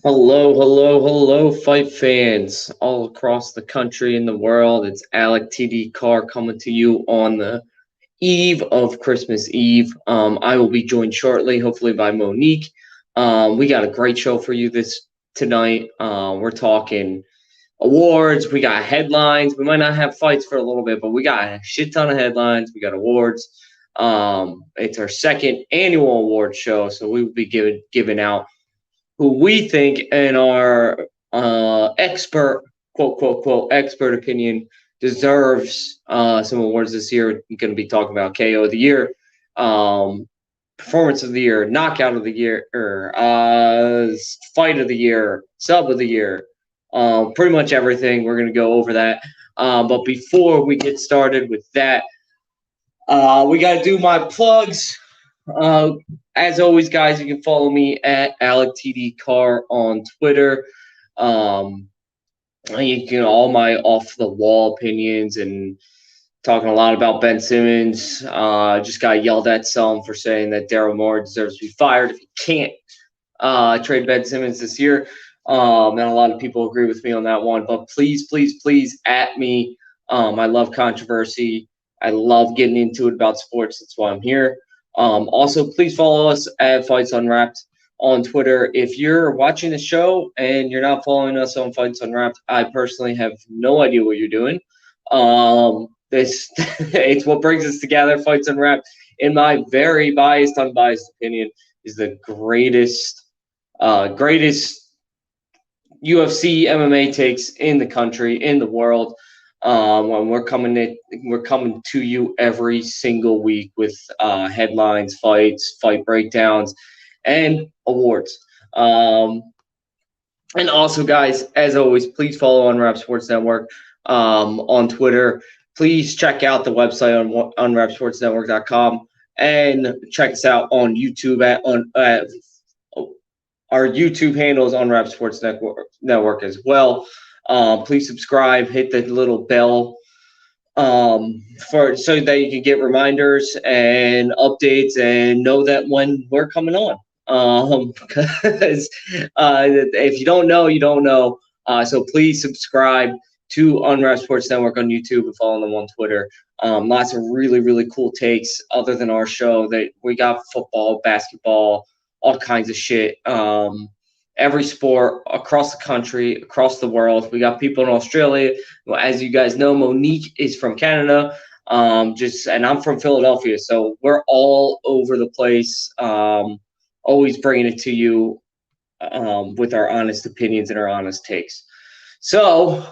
Hello, hello, hello, fight fans all across the country and the world. It's Alec TD Carr coming to you on the eve of Christmas Eve. I will be joined shortly, hopefully by Monique. We got a great show for you this tonight. We're talking awards. We got headlines. We might not have fights for a little bit, but we got a shit ton of headlines. We got awards. It's our second annual award show, so we will be giving out who we think, in our expert, quote, quote, quote, expert opinion, deserves some awards this year. We're going to be talking about KO of the year, performance of the year, knockout of the year, or fight of the year, sub of the year, pretty much everything. We're going to go over that. But before we get started with that, we got to do my plugs. Uh, as always, guys, you can follow me at AlecTDCar on Twitter. You can all my off the wall opinions and talking a lot about Ben Simmons. Just got yelled at some for saying that Daryl Morey deserves to be fired if he can't trade Ben Simmons this year. And a lot of people agree with me on that one. But please, please, please at me. I love controversy. I love getting into it about sports. That's why I'm here. Also, please follow us at Fights Unwrapped on Twitter. If you're watching the show and you're not following us on Fights Unwrapped, I personally have no idea what you're doing. It's what brings us together. Fights Unwrapped, in my very biased, unbiased opinion, is the greatest UFC MMA takes in the country, in the world. When we're coming to you every single week with headlines, fights, fight breakdowns, and awards. And also, guys, as always, please follow Unwrap Sports Network on Twitter. Please check out the website on unwrapsportsnetwork.com and check us out on YouTube at our YouTube handle is Unwrap Sports Network as well. Please subscribe, hit the little bell for so that you can get reminders and updates and know that when we're coming on. Because if you don't know, you don't know. So please subscribe to Unwrap Sports Network on YouTube and follow them on Twitter. Lots of really, really cool takes other than our show. That we got football, basketball, all kinds of shit. Every sport across the country, across the world. We got people in Australia. Well, as you guys know, Monique is from Canada. And I'm from Philadelphia, so we're all over the place. Always bringing it to you with our honest opinions and our honest takes. So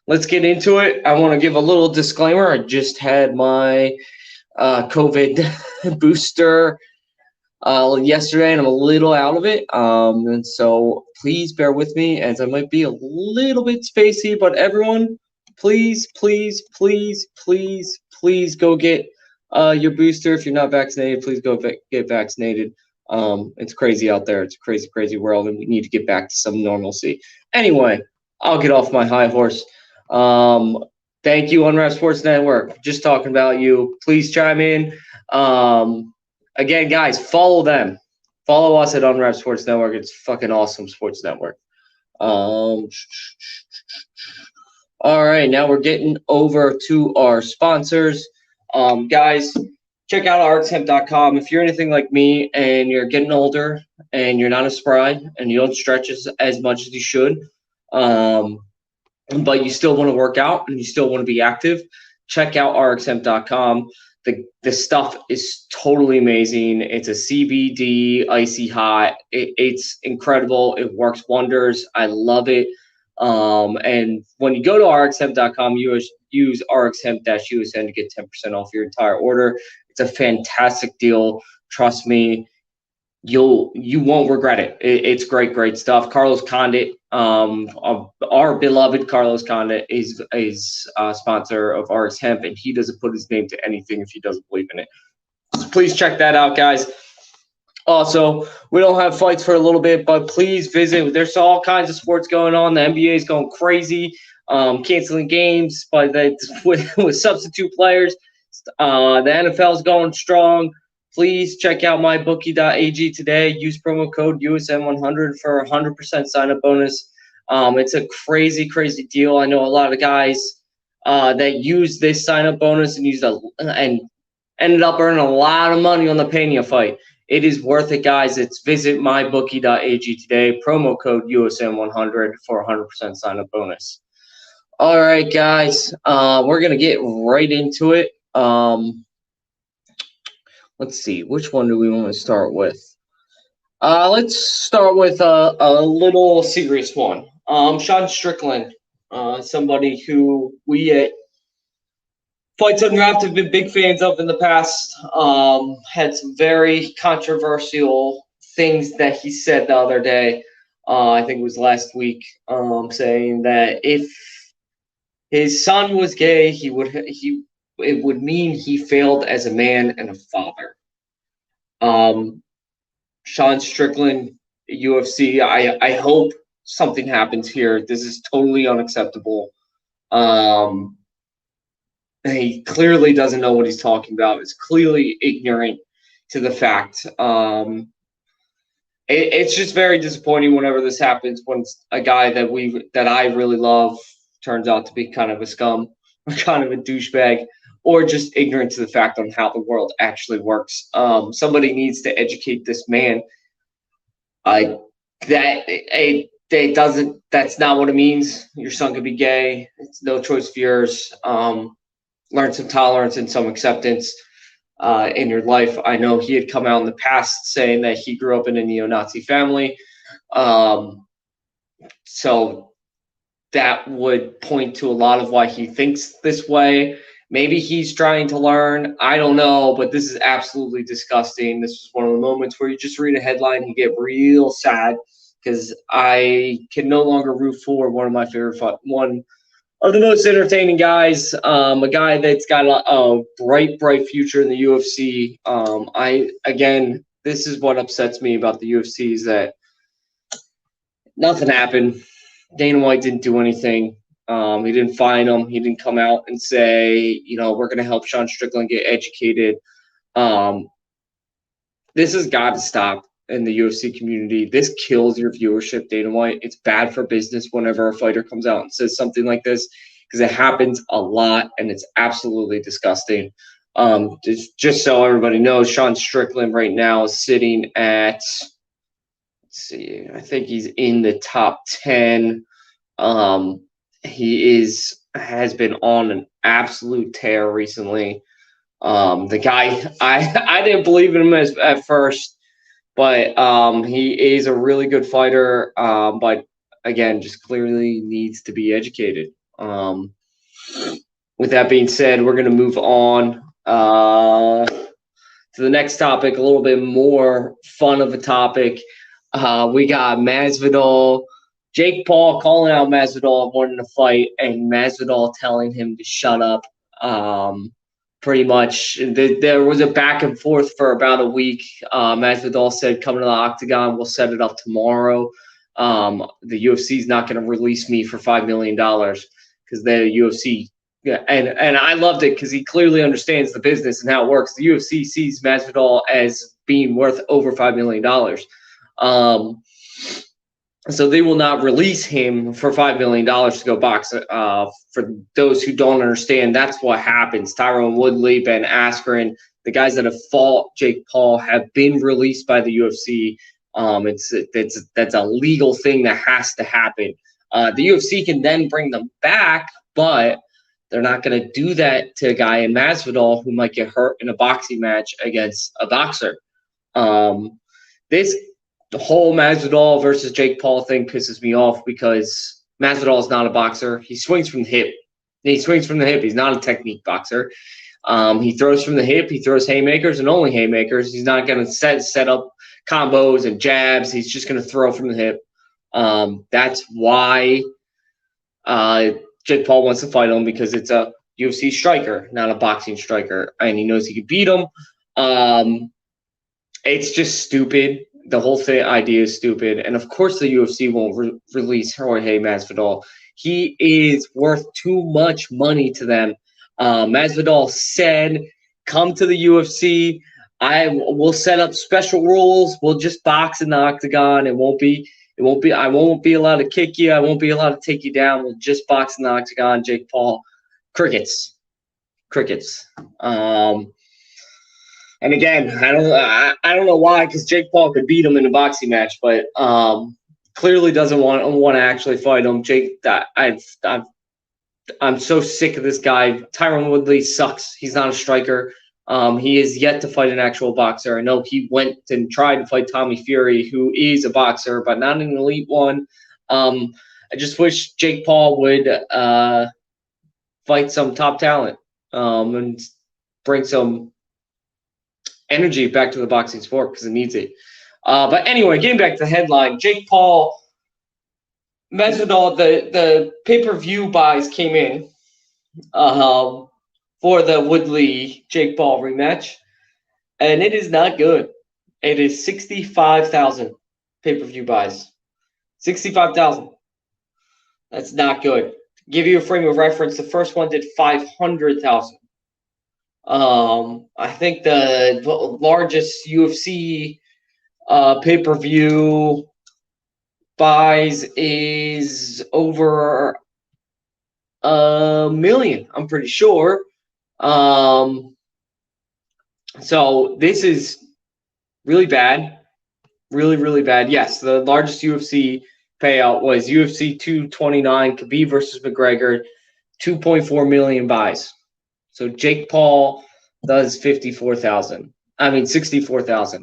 let's get into it. I want to give a little disclaimer. I just had my COVID booster yesterday, and I'm a little out of it. And so please bear with me as I might be a little bit spacey, but everyone, please, please, please, please, please go get your booster. If you're not vaccinated, please go get vaccinated. It's crazy out there. It's a crazy, crazy world, and we need to get back to some normalcy. Anyway, I'll get off my high horse. Thank you, Unwrap Sports Network. Just talking about you. Please chime in. Again, guys, follow them. Follow us at Unwrap Sports Network. It's fucking awesome sports network. All right, now we're getting over to our sponsors. Guys, check out rxhemp.com. If you're anything like me and you're getting older and you're not as spry and you don't stretch as much as you should, but you still want to work out and you still want to be active, check out rxhemp.com. The stuff is totally amazing. It's a CBD icy hot. It's incredible. It works wonders. I love it. And when you go to rxhemp.com, use rxhemp-usn to get 10% off your entire order. It's a fantastic deal. Trust me, you won't regret it. It's great stuff. Carlos Condit, our beloved Carlos Condit, is a sponsor of RX Hemp, and he doesn't put his name to anything if he doesn't believe in it. So please check that out, guys. Also, we don't have fights for a little bit, but please visit. There's all kinds of sports going on. The NBA is going crazy, canceling games with substitute players. The NFL is going strong. please check out mybookie.ag today. Use promo code USN100 for a 100% sign-up bonus. It's a crazy, crazy deal. I know a lot of guys that use this sign-up bonus and ended up earning a lot of money on the Pena fight. It is worth it, guys. It's visit mybookie.ag today. Promo code USN100 for a 100% sign-up bonus. All right, guys. We're going to get right into it. Let's see. Which one do we want to start with? Let's start with a little serious one. Sean Strickland, somebody who we at Fights Unwrapped have been big fans of in the past. Had some very controversial things that he said the other day. I think it was last week, saying that if his son was gay, it would mean he failed as a man and a father. Sean Strickland, UFC, I hope something happens here. This is totally unacceptable. He clearly doesn't know what he's talking about. He's clearly ignorant to the fact. It's just very disappointing whenever this happens, when a guy that I really love turns out to be kind of a scum or kind of a douchebag, or just ignorant to the fact on how the world actually works. Somebody needs to educate this man. That's not what it means. Your son could be gay. It's no choice of yours. Learn some tolerance and some acceptance in your life. I know he had come out in the past saying that he grew up in a neo-Nazi family. So that would point to a lot of why he thinks this way. Maybe he's trying to learn. I don't know, but this is absolutely disgusting. This was one of the moments where you just read a headline and you get real sad, because I can no longer root for one of my favorite one of the most entertaining guys, a guy that's got a bright future in the UFC. This is what upsets me about the UFC, is that nothing happened. Dana White didn't do anything. He didn't fine him. He didn't come out and say, we're going to help Sean Strickland get educated. This has got to stop in the UFC community. This kills your viewership, Dana White. It's bad for business whenever a fighter comes out and says something like this, because it happens a lot and it's absolutely disgusting. Just so everybody knows, Sean Strickland right now is sitting at, I think he's in the top 10. He has been on an absolute tear recently. The guy, I didn't believe in him at first. But he is a really good fighter, but again, just clearly needs to be educated. With that being said, we're going to move on to the next topic, a little bit more fun of a topic. We got Masvidal, Jake Paul calling out Masvidal wanting to fight, and Masvidal telling him to shut up. Pretty much, there was a back and forth for about a week. Masvidal said, "Come to the octagon. We'll set it up tomorrow. The UFC is not going to release me for $5 million because the UFC." Yeah, and I loved it because he clearly understands the business and how it works. The UFC sees Masvidal as being worth over $5 million. So they will not release him for $5 million to go box. For those who don't understand, that's what happens. Tyron Woodley, Ben Askren, the guys that have fought Jake Paul have been released by the UFC. That's a legal thing that has to happen. The UFC can then bring them back, but they're not going to do that to a guy in Masvidal who might get hurt in a boxing match against a boxer. The whole Masvidal versus Jake Paul thing pisses me off because Masvidal is not a boxer. He swings from the hip. He's not a technique boxer. He throws from the hip. He throws haymakers and only haymakers. He's not going to set up combos and jabs. He's just going to throw from the hip. That's why Jake Paul wants to fight him, because it's a UFC striker, not a boxing striker, and he knows he can beat him. It's just stupid. The whole idea is stupid. And, of course, the UFC won't release Jorge Masvidal. He is worth too much money to them. Masvidal said, come to the UFC. I will set up special rules. We'll just box in the octagon. I won't be allowed to kick you. I won't be allowed to take you down. We'll just box in the octagon. Jake Paul, crickets. And again, I don't know why, because Jake Paul could beat him in a boxing match, but clearly doesn't want to actually fight him. I'm so sick of this guy. Tyron Woodley sucks. He's not a striker. He is yet to fight an actual boxer. I know he went and tried to fight Tommy Fury, who is a boxer, but not an elite one. I just wish Jake Paul would fight some top talent and bring some energy back to the boxing sport, because it needs it. But anyway, getting back to the headline, Jake Paul, Masvidal, the pay-per-view buys came in for the Woodley Jake Paul rematch, and it is not good. It is 65,000 pay-per-view buys. 65,000. That's not good. To give you a frame of reference, the first one did 500,000. I think the largest UFC pay-per-view buys is over 1 million, I'm pretty sure. So this is really bad. Really, really bad. Yes, the largest UFC payout was UFC 229, Khabib versus McGregor, 2.4 million buys. So Jake Paul does 64,000.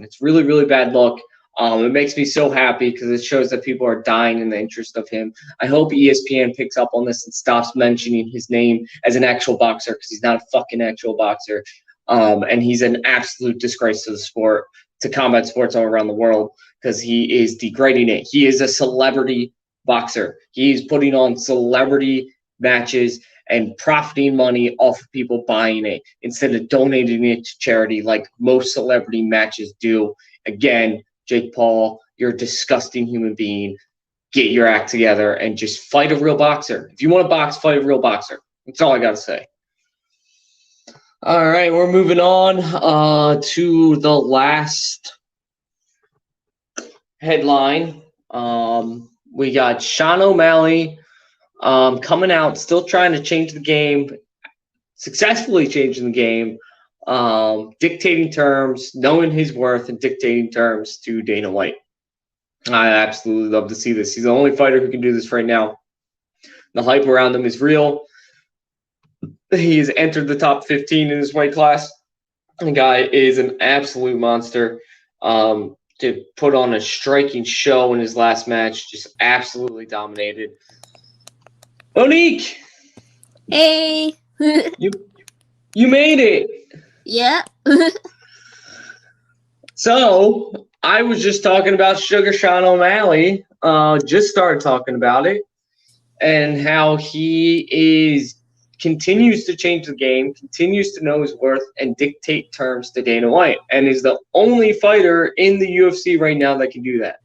It's really, really bad luck. It makes me so happy because it shows that people are dying in the interest of him. I hope ESPN picks up on this and stops mentioning his name as an actual boxer, because he's not a fucking actual boxer. And he's an absolute disgrace to the sport, to combat sports all around the world, because he is degrading it. He is a celebrity boxer. He's putting on celebrity matches and profiting money off of people buying it instead of donating it to charity like most celebrity matches do. Again, Jake Paul, you're a disgusting human being. Get your act together and just fight a real boxer. If you want to box, fight a real boxer. That's all I got to say. All right, we're moving on to the last headline. We got Sean O'Malley coming out, still trying to change the game, successfully changing the game, dictating terms, knowing his worth, and dictating terms to Dana White. I absolutely love to see this. He's the only fighter who can do this right now. The hype around him is real. He has entered the top 15 in his weight class. The guy is an absolute monster. To put on a striking show in his last match, just absolutely dominated. Monique! Hey! You made it! Yeah. So, I was just talking about Sugar Sean O'Malley. Just started talking about it. And how he continues to change the game, continues to know his worth, and dictate terms to Dana White, and is the only fighter in the UFC right now that can do that.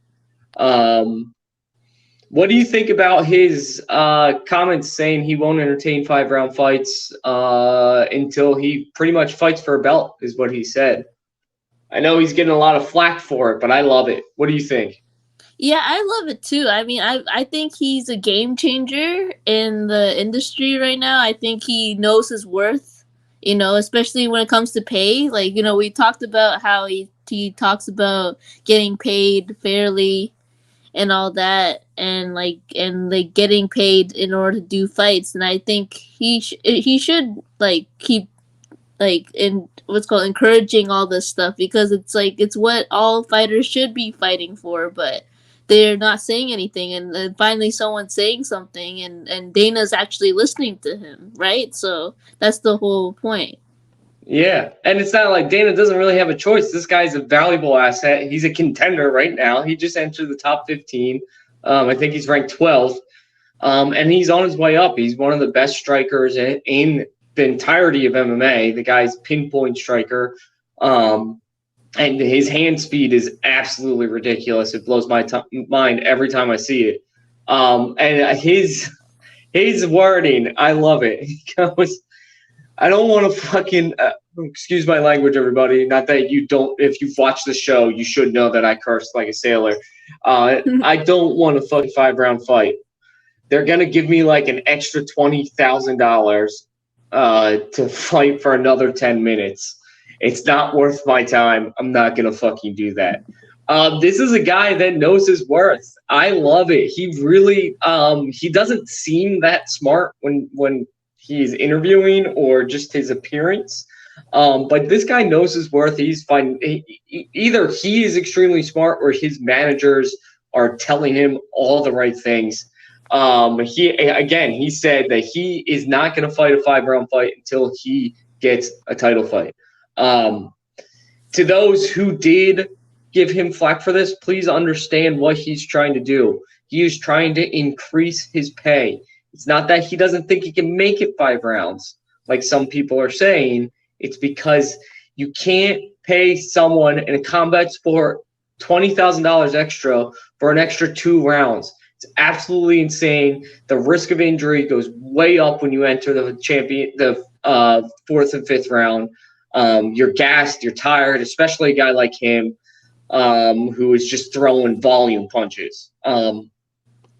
What do you think about his comments saying he won't entertain 5-round fights until he pretty much fights for a belt, is what he said. I know he's getting a lot of flack for it, but I love it. What do you think? Yeah, I love it too. I mean, I think he's a game changer in the industry right now. I think he knows his worth, especially when it comes to pay. Like, we talked about how he talks about getting paid fairly and all that, and getting paid in order to do fights. And I think he should keep encouraging all this stuff, because it's what all fighters should be fighting for, but they're not saying anything, and finally someone's saying something, and Dana's actually listening to him, right? So that's the whole point. Yeah, and it's not like Dana doesn't really have a choice. This guy's a valuable asset. He's a contender right now. He just entered the top 15. I think he's ranked 12th, and he's on his way up. He's one of the best strikers in the entirety of MMA. The guy's pinpoint striker. And his hand speed is absolutely ridiculous. It blows my mind every time I see it. And his wording, I love it. He goes, I don't want to fucking excuse my language, everybody. Not that you don't. If you've watched the show, you should know that I cursed like a sailor. I don't want a fucking 5-round fight. They're gonna give me like an extra $20,000 to fight for another 10 minutes. It's not worth my time. I'm not gonna fucking do that. This is a guy that knows his worth. I love it. He really he doesn't seem that smart when he's interviewing or just his appearance. But this guy knows his worth. He's fine. Either he is extremely smart or his managers are telling him all the right things. He said that he is not going to fight a 5-round fight until he gets a title fight. To those who did give him flack for this, please understand what he's trying to do. He is trying to increase his pay. It's not that he doesn't think he can make it 5 rounds, like some people are saying. It's because you can't pay someone in a combat sport $20,000 extra for an extra 2 rounds. It's absolutely insane. The risk of injury goes way up when you enter the 4th and 5th round. You're gassed, you're tired, especially a guy like him who is just throwing volume punches.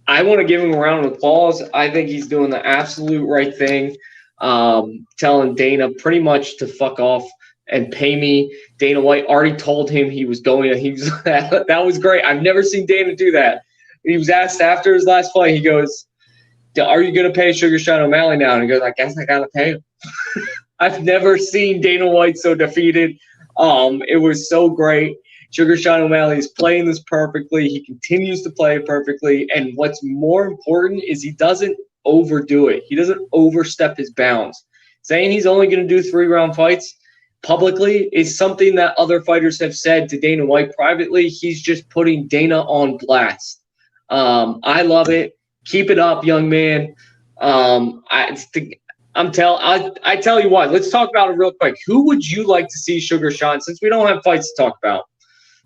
I want to give him a round of applause. I think he's doing the absolute right thing, telling Dana pretty much to fuck off and pay me. Dana White already told him he was going. That was great. I've never seen Dana do that. He was asked after his last fight. He goes, "Are you going to pay Sugar Sean O'Malley now?" And he goes, "I guess I got to pay him." I've never seen Dana White so defeated. It was so great. Sugar Sean O'Malley is playing this perfectly. He continues to play it perfectly. And what's more important is he doesn't overdo it. He doesn't overstep his bounds. Saying he's only going to do 3-round fights publicly is something that other fighters have said to Dana White privately. He's just putting Dana on blast. I love it. Keep it up, young man. I tell you what, let's talk about it real quick. Who would you like to see Sugar Sean, since we don't have fights to talk about?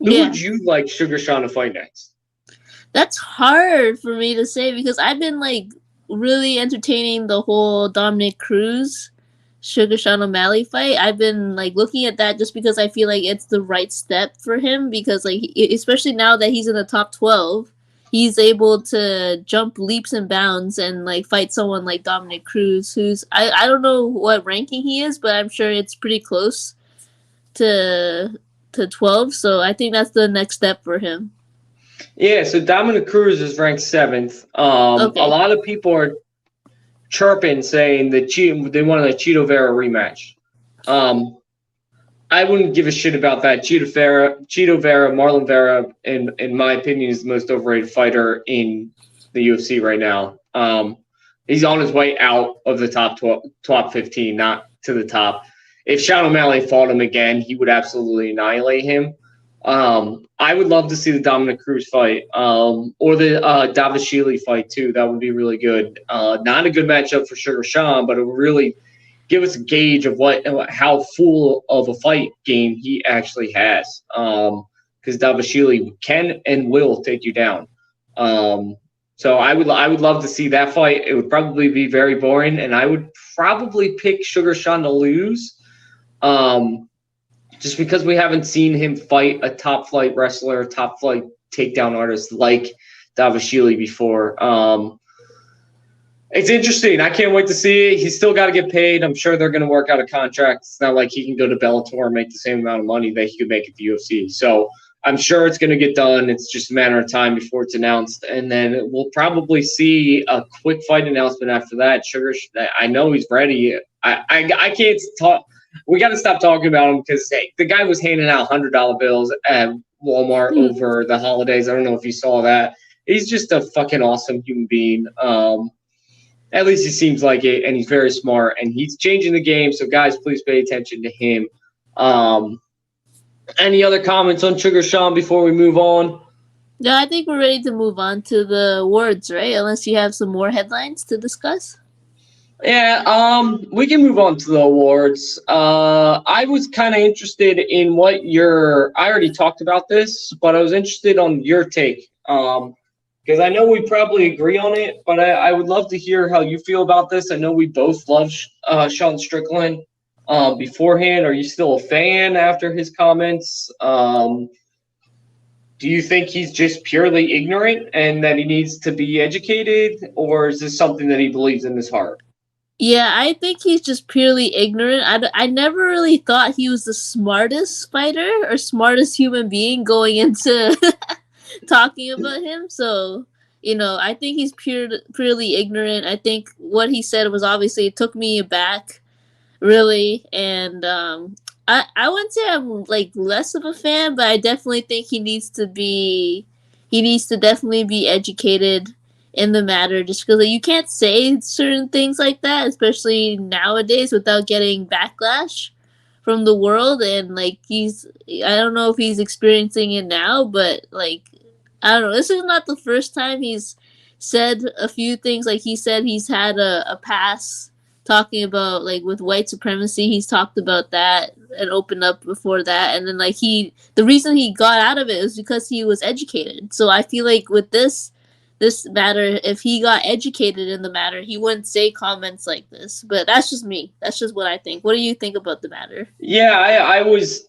Who would you like Sugar Sean to fight next? That's hard for me to say because I've been like really entertaining the whole Dominic Cruz Sugar Sean O'Malley fight. I've been like looking at that just because I feel like it's the right step for him because like especially now that he's in the top 12, he's able to jump leaps and bounds and like fight someone like Dominic Cruz, who's I don't know what ranking he is, but I'm sure it's pretty close to 12. So I think that's the next step for him. Yeah, so Dominic Cruz is ranked 7th. Okay. A lot of people are chirping saying that they wanted a Chito Vera rematch. I wouldn't give a shit about that. Chito Vera, Marlon Vera, in my opinion, is the most overrated fighter in the UFC right now. He's on his way out of the top 15, not to the top. If Sean O'Malley fought him again, he would absolutely annihilate him. I would love to see the Dominic Cruz fight or the Dvalishvili fight, too. That would be really good. Not a good matchup for Sugar Sean, but it would really give us a gauge of how full of a fight game he actually has. Because Dvalishvili can and will take you down. So I would love to see that fight. It would probably be very boring, and I would probably pick Sugar Sean to lose. Just because we haven't seen him fight a top flight wrestler, a top flight takedown artist like Dvalishvili before. It's interesting. I can't wait to see it. He's still got to get paid. I'm sure they're going to work out a contract. It's not like he can go to Bellator and make the same amount of money that he could make at the UFC. So I'm sure it's going to get done. It's just a matter of time before it's announced. And then we'll probably see a quick fight announcement after that. Sugar, I know he's ready. I can't talk. We got to stop talking about him because the guy was handing out $100 bills at Walmart over the holidays. I don't know if you saw that. He's just a fucking awesome human being. At least he seems like it, and he's very smart, and he's changing the game. So, guys, please pay attention to him. Any other comments on Sugar Sean before we move on? No, I think we're ready to move on to the awards, right? Unless you have some more headlines to discuss. Yeah, we can move on to the awards. I was kind of interested in what I already talked about this, but I was interested on your take. because I know we probably agree on it, but I would love to hear how you feel about this. I know we both love Sean Strickland beforehand. Are you still a fan after his comments? Do you think he's just purely ignorant and that he needs to be educated, or is this something that he believes in his heart? Yeah, I think he's just purely ignorant. I never really thought he was the smartest fighter or smartest human being going into talking about him. So, I think he's purely ignorant. I think what he said was obviously it took me aback, really, and I wouldn't say I'm like less of a fan, but I definitely think he needs to definitely be educated in the matter, just because you can't say certain things like that, especially nowadays, without getting backlash from the world. And like I don't know if he's experiencing it now, but like I don't know. This is not the first time he's said a few things. Like he said he's had a pass talking about like with white supremacy. He's talked about that and opened up before that. And then like the reason he got out of it was because he was educated. So I feel like with this matter, if he got educated in the matter, he wouldn't say comments like this. But that's just me. That's just what I think. What do you think about the matter? Yeah,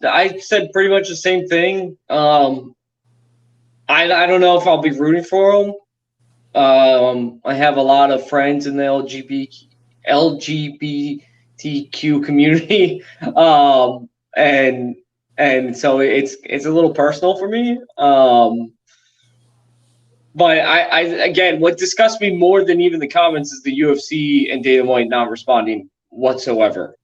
I said pretty much the same thing. I don't know if I'll be rooting for him. I have a lot of friends in the LGBTQ community, and so it's a little personal for me. But I again, what disgusts me more than even the comments is the UFC and Dana White not responding whatsoever.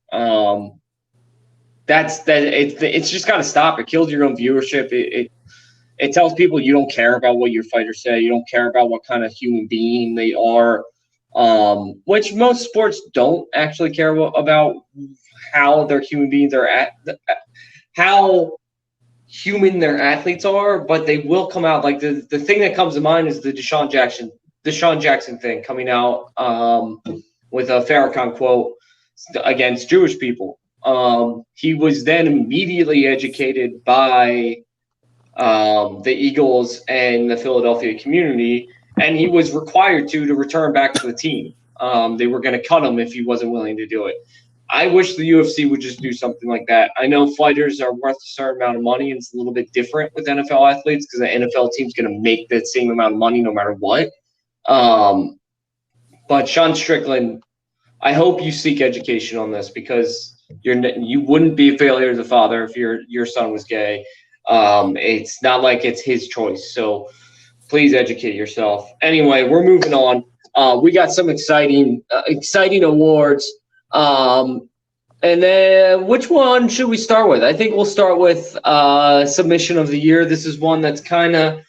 It's just got to stop. It kills your own viewership. It tells people you don't care about what your fighters say. You don't care about what kind of human being they are, which most sports don't actually care about how their human beings are how human their athletes are, but they will come out. Like the thing that comes to mind is the Deshaun Jackson thing coming out with a Farrakhan quote against Jewish people. He was then immediately educated by the Eagles and the Philadelphia community, and he was required to return back to the team. They were going to cut him if he wasn't willing to do it. I wish the UFC would just do something like that. I know fighters are worth a certain amount of money, and it's a little bit different with NFL athletes because the NFL team's going to make the same amount of money no matter what. But Sean Strickland, I hope you seek education on this, because you wouldn't be a failure as a father if your son was gay. It's not like it's his choice. So please educate yourself. Anyway, we're moving on. We got some exciting awards. And then which one should we start with? I think we'll start with submission of the year. This is one that's kind of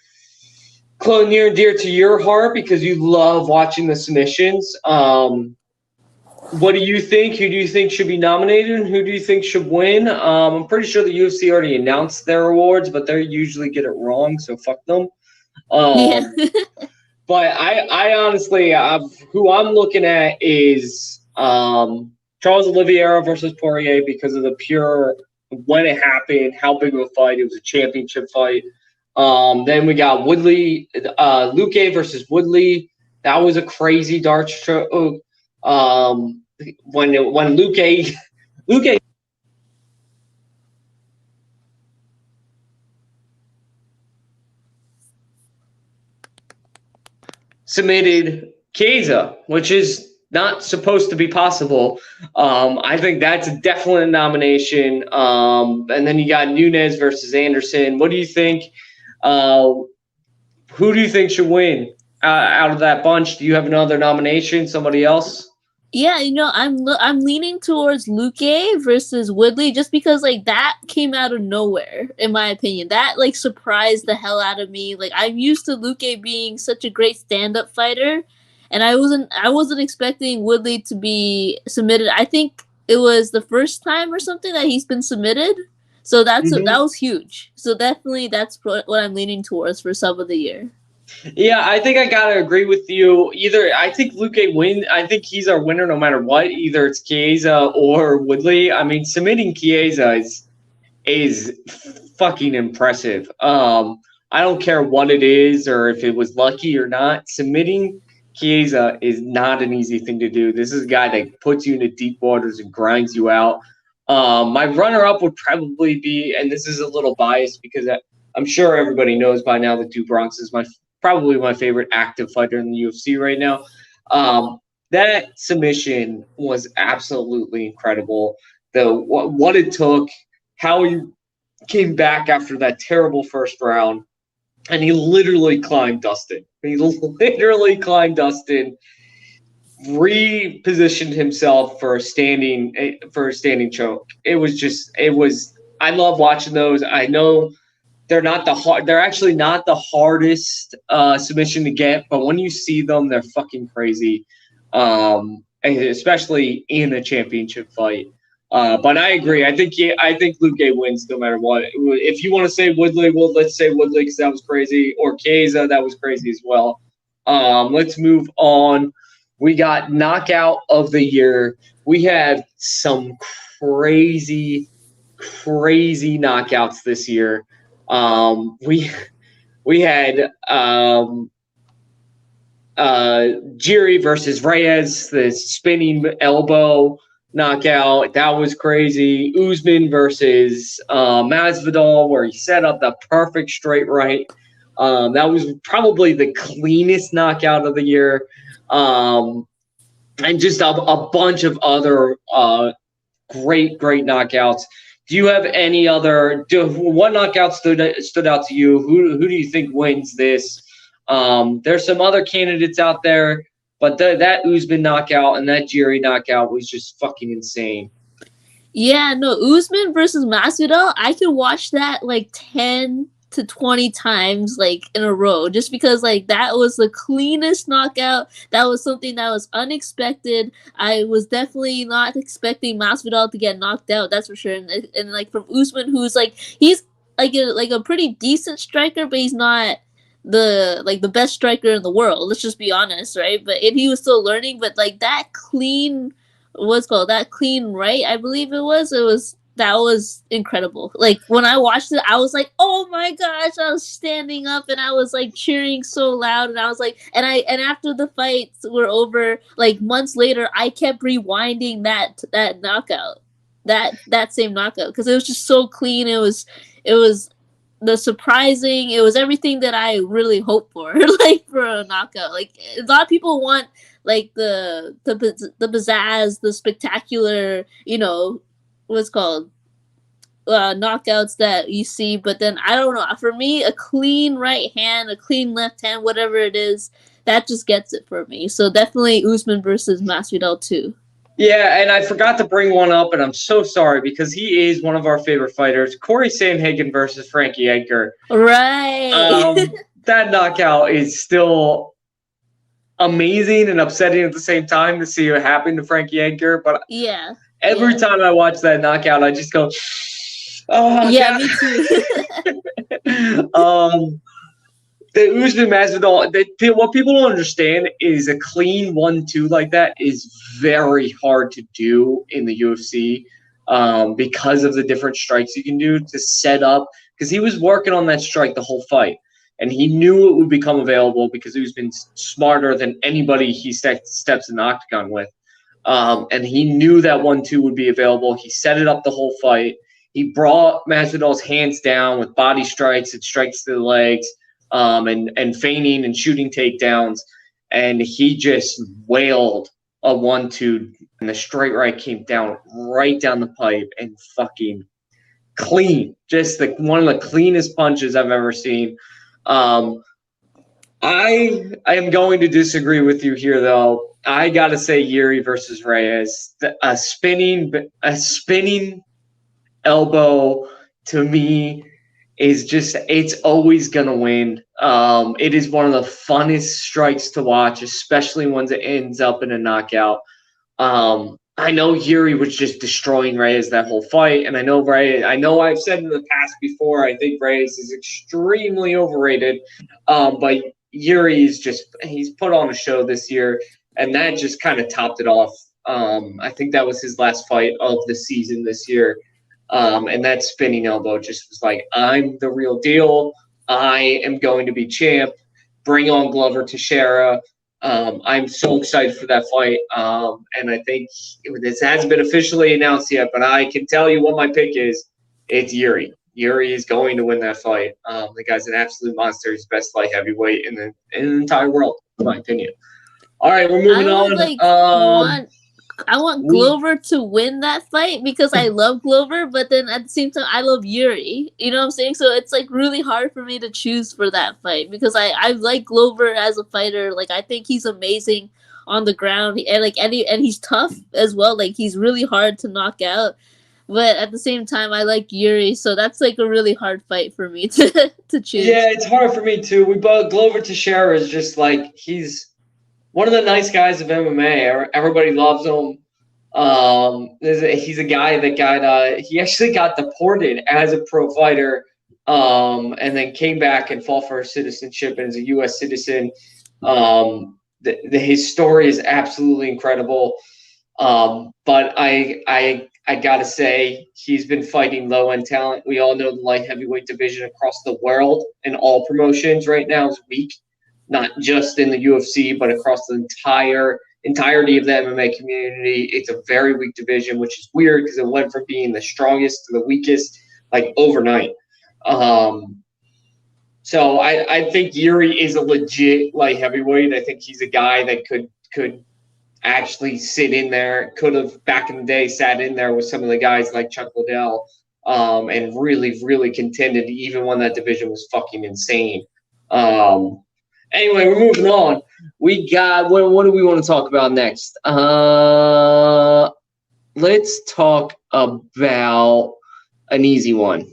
close near and dear to your heart because you love watching the submissions. What do you think? Who do you think should be nominated, and who do you think should win? I'm pretty sure the UFC already announced their awards, but they usually get it wrong, so fuck them. Yeah. But I honestly, who I'm looking at is Charles Oliveira versus Poirier because of the pure when it happened, how big of a fight. It was a championship fight. Then we got Woodley, Luque versus Woodley. That was a crazy dart stroke. When Luque submitted Chiesa, which is not supposed to be possible. I think that's definitely a nomination. And then you got Nunes versus Anderson. What do you think? Who do you think should win out of that bunch? Do you have another nomination? Somebody else? Yeah, I'm leaning towards Luque versus Woodley just because like that came out of nowhere, in my opinion. That like surprised the hell out of me. Like I'm used to Luque being such a great stand-up fighter, and I wasn't expecting Woodley to be submitted. I think it was the first time or something that he's been submitted. So that was huge. So definitely that's what I'm leaning towards for sub of the year. Yeah, I think I gotta agree with you. I think Luque win. I think he's our winner no matter what. Either it's Chiesa or Woodley. I mean, submitting Chiesa is fucking impressive. I don't care what it is or if it was lucky or not. Submitting Chiesa is not an easy thing to do. This is a guy that puts you into deep waters and grinds you out. My runner-up would probably be, and this is a little biased because I'm sure everybody knows by now that Duke Bronx is probably my favorite active fighter in the UFC right now. That submission was absolutely incredible. What it took, how he came back after that terrible first round, and he literally climbed Dustin. Repositioned himself for a standing choke. I love watching those. I know they're actually not the hardest submission to get, but when you see them, they're fucking crazy. Especially in a championship fight. But I agree. I think Luque wins no matter what. If you want to say Woodley, well, let's say Woodley because that was crazy, or Chiesa, that was crazy as well. Let's move on. We got knockout of the year. We had some crazy knockouts this year. We had Jiri versus Reyes, the spinning elbow knockout. That was crazy. Usman versus Masvidal, where he set up the perfect straight right. That was probably the cleanest knockout of the year. And just a bunch of other great knockouts. Do you have any other? What knockout stood out to you? Who do you think wins this? There's some other candidates out there, but that Usman knockout and that Jiri knockout was just fucking insane. Yeah, no, Usman versus Masvidal, I could watch that like 10 to 20 times like in a row, just because like that was the cleanest knockout. That was something that was unexpected. I was definitely not expecting Masvidal to get knocked out, that's for sure. And like from Usman, who's like he's like a pretty decent striker, but he's not the best striker in the world. Let's just be honest, right? But he was still learning. But like that clean, that clean right, I believe it was. That was incredible. Like when I watched it, I was like, "Oh my gosh!" I was standing up and I was like cheering so loud, and I was like, and after the fights were over, like months later, I kept rewinding that knockout, that same knockout, because it was just so clean. It was the surprising. It was everything that I really hoped for, like for a knockout. Like a lot of people want like the pizzazz, the spectacular, what's called knockouts that you see, but then I don't know, for me a clean right hand, a clean left hand, whatever it is, that just gets it for me. So definitely Usman versus Masvidal too. Yeah, and I forgot to bring one up, and I'm so sorry because he is one of our favorite fighters. Corey Sandhagen versus Frankie Edgar. Right. That knockout is still amazing and upsetting at the same time to see what happened to Frankie Edgar, but yeah. Every time I watch that knockout, I just go, "Oh, yeah, God." Me too. The Usman Masvidal, what people don't understand is a clean 1-2 like that is very hard to do in the UFC because of the different strikes you can do to set up. Because he was working on that strike the whole fight, and he knew it would become available because Usman's smarter than anybody he steps in the octagon with. And he knew that 1-2 would be available. He set it up the whole fight. He brought Masvidal's hands down with body strikes and strikes to the legs, and feigning and shooting takedowns. And he just wailed a 1-2, and the straight right came down right down the pipe and fucking clean. Just one of the cleanest punches I've ever seen. I am going to disagree with you here, though. I gotta say Jiri versus Reyes. A spinning elbow to me is just, it's always gonna win. It is one of the funnest strikes to watch, especially once it ends up in a knockout. I know Jiri was just destroying Reyes that whole fight, and I know I've said in the past before, I think Reyes is extremely overrated. But Jiri he's put on a show this year. And that just kind of topped it off. I think that was his last fight of the season this year. And that spinning elbow just was like, I'm the real deal. I am going to be champ. Bring on Glover Teixeira. I'm so excited for that fight, and I think this hasn't been officially announced yet, but I can tell you what my pick is. It's Yuri. Yuri is going to win that fight. The guy's an absolute monster. He's the best light heavyweight in the entire world, in my opinion. All right, we're moving on. I want Glover to win that fight because I love Glover, but then at the same time I love Yuri. You know what I'm saying? So it's like really hard for me to choose for that fight because I like Glover as a fighter. Like I think he's amazing on the ground and he's tough as well. Like he's really hard to knock out. But at the same time I like Yuri, so that's like a really hard fight for me to choose. Yeah, it's hard for me too. Glover Teixeira is just like he's one of the nice guys of MMA. Everybody loves him. He's a guy that he actually got deported as a pro fighter, and then came back and fought for citizenship and is a U.S. citizen. His story is absolutely incredible. But I gotta say he's been fighting low end talent. We all know the light heavyweight division across the world in all promotions right now is weak. Not just in the UFC, but across the entirety of the MMA community. It's a very weak division, which is weird because it went from being the strongest to the weakest like overnight. So I think Yuri is a legit light heavyweight. I think he's a guy that could actually sit in there, could have back in the day sat in there with some of the guys like Chuck Liddell, and really, really contended even when that division was fucking insane. Anyway, we're moving on. We got what do we want to talk about next? Let's talk about an easy one.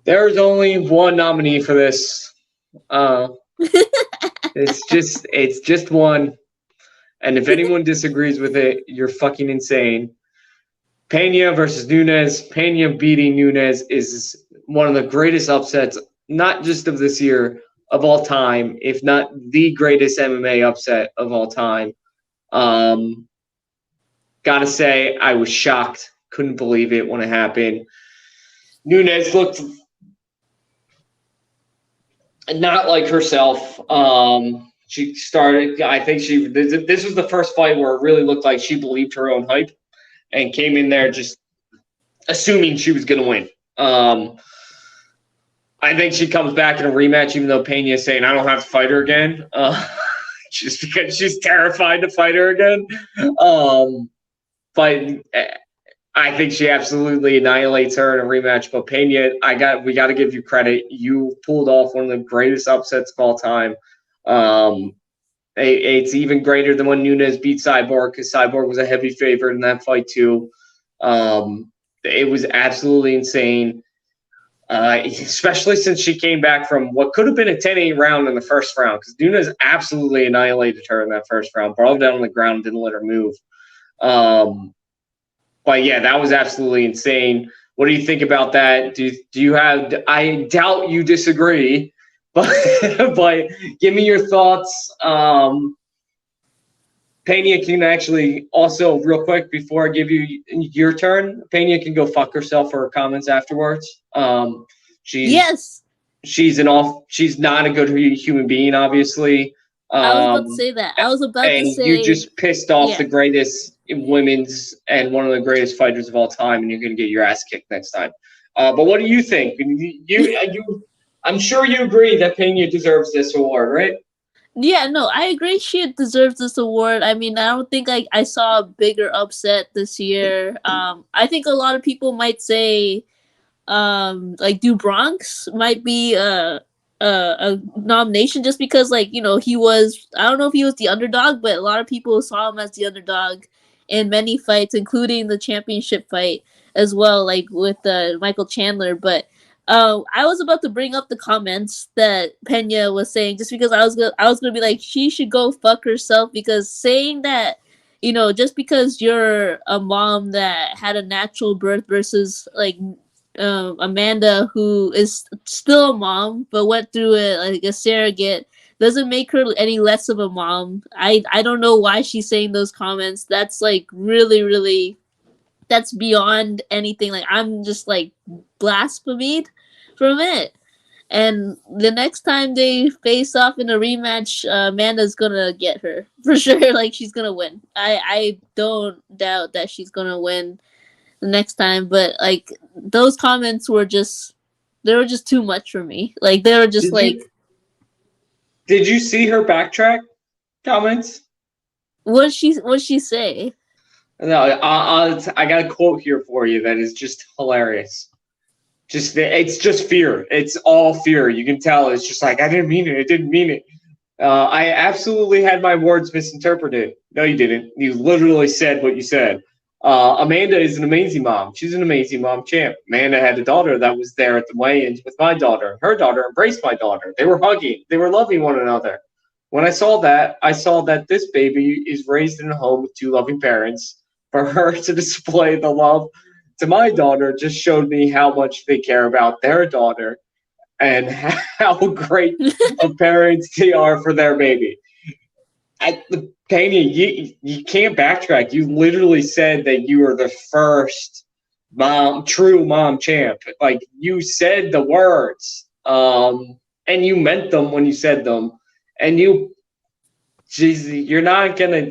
There's only one nominee for this. It's just one. And if anyone disagrees with it, you're fucking insane. Pena versus Nunes. Pena beating Nunes is one of the greatest upsets, not just of this year, of all time, if not the greatest MMA upset of all time. Gotta say, I was shocked. Couldn't believe it when it happened. Nunes looked not like herself. She started, I think this was the first fight where it really looked like she believed her own hype and came in there just assuming she was going to win. I think she comes back in a rematch, even though Pena is saying, I don't have to fight her again, just because she's terrified to fight her again. But I think she absolutely annihilates her in a rematch. But Pena, we got to give you credit. You pulled off one of the greatest upsets of all time. It's even greater than when Nunes beat Cyborg, because Cyborg was a heavy favorite in that fight too. It was absolutely insane. Especially since she came back from what could have been a 10-8 round in the first round, because Nunes absolutely annihilated her in that first round, brought her down on the ground, didn't let her move. But yeah, that was absolutely insane. What do you think about that? Do you have? I doubt you disagree, but give me your thoughts. Pena can actually also, real quick, before I give you your turn, Pena can go fuck herself for her comments afterwards. She's not a good human being, obviously. I was about to say that. I was about to say. You just pissed off the greatest women's and one of the greatest fighters of all time, and you're going to get your ass kicked next time. But what do you think? I'm sure you agree that Pena deserves this award, right? Yeah, no, I agree she deserves this award. I mean, I don't think I saw a bigger upset this year. I think a lot of people might say like Do Bronx might be a nomination just because, like, you know, he was, I don't know if he was the underdog, but a lot of people saw him as the underdog in many fights, including the championship fight as well, like with Michael Chandler. But I was about to bring up the comments that Pena was saying, just because I was gonna be like, she should go fuck herself, because saying that, you know, just because you're a mom that had a natural birth versus like Amanda, who is still a mom but went through it like a surrogate, doesn't make her any less of a mom. I don't know why she's saying those comments. That's like really, really, that's beyond anything. Like, I'm just like blasphemed from it. And the next time they face off in a rematch, Amanda's gonna get her for sure. Like, she's gonna win. I don't doubt that she's gonna win the next time. But like, those comments were just, they were just too much for me. Like, they were just Did you see her backtrack comments? What'd she say? No, I got a quote here for you that is just hilarious. It's just fear. It's all fear. You can tell. It's just like, I didn't mean it. I didn't mean it. I absolutely had my words misinterpreted. No, you didn't. You literally said what you said. Amanda is an amazing mom. She's an amazing mom champ. Amanda had a daughter that was there at the weigh-ins with my daughter. Her daughter embraced my daughter. They were hugging. They were loving one another. When I saw that this baby is raised in a home with two loving parents. For her to display the love to my daughter just showed me how much they care about their daughter and how great of parents they are for their baby. Pena, you can't backtrack. You literally said that you were the first true mom champ. Like, you said the words, and you meant them when you said them. And you're not gonna.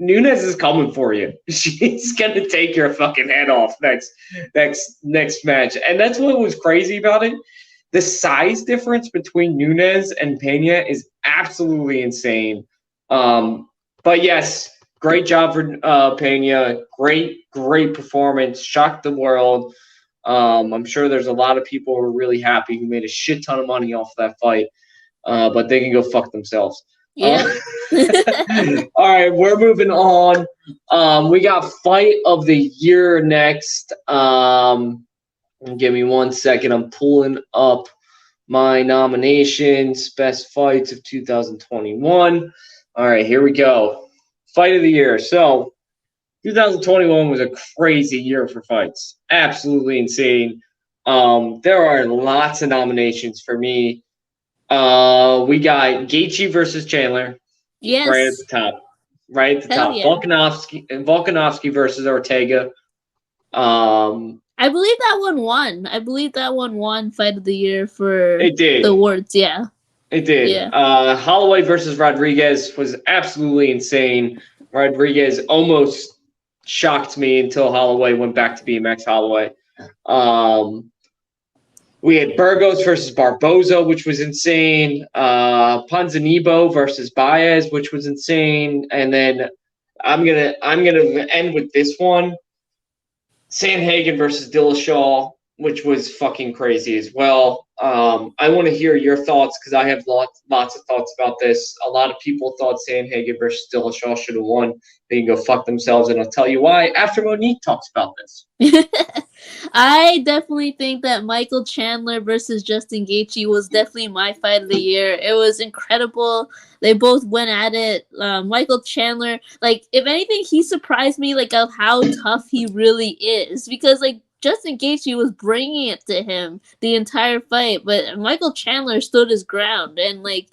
Nunes is coming for you. She's gonna take your fucking head off next match, and that's what was crazy about it. The size difference between Nunes and Pena is absolutely insane. But yes, great job for Pena. Great performance. Shocked the world. I'm sure there's a lot of people who are really happy who made a shit ton of money off that fight. But they can go fuck themselves. Yeah. All right, we're moving on. We got fight of the year next. Give me 1 second. I'm pulling up my nominations. Best fights of 2021. All right, here we go. Fight of the year. So 2021 was a crazy year for fights. Absolutely insane. There are lots of nominations for me. We got Gaethje versus Chandler. Yes. Right at the top. Right at the top. Yeah. Volkanovski versus Ortega. I believe that one won fight of the year for the awards. Yeah. It did. Yeah. Holloway versus Rodriguez was absolutely insane. Rodriguez almost shocked me until Holloway went back to BMX Holloway. We had Burgos versus Barboza, which was insane. Ponzinibbio versus Baez, which was insane. And then I'm gonna end with this one. Sandhagen versus Dillashaw, which was fucking crazy as well. I want to hear your thoughts because I have lots of thoughts about this. A lot of people thought Sandhagen versus Dillashaw should have won. They can go fuck themselves, and I'll tell you why after Monique talks about this. I definitely think that Michael Chandler versus Justin Gaethje was definitely my fight of the year. It was incredible. They both went at it. Michael Chandler, like, if anything, he surprised me, like, of how tough he really is. Because, like, Justin Gaethje was bringing it to him the entire fight, but Michael Chandler stood his ground, and like,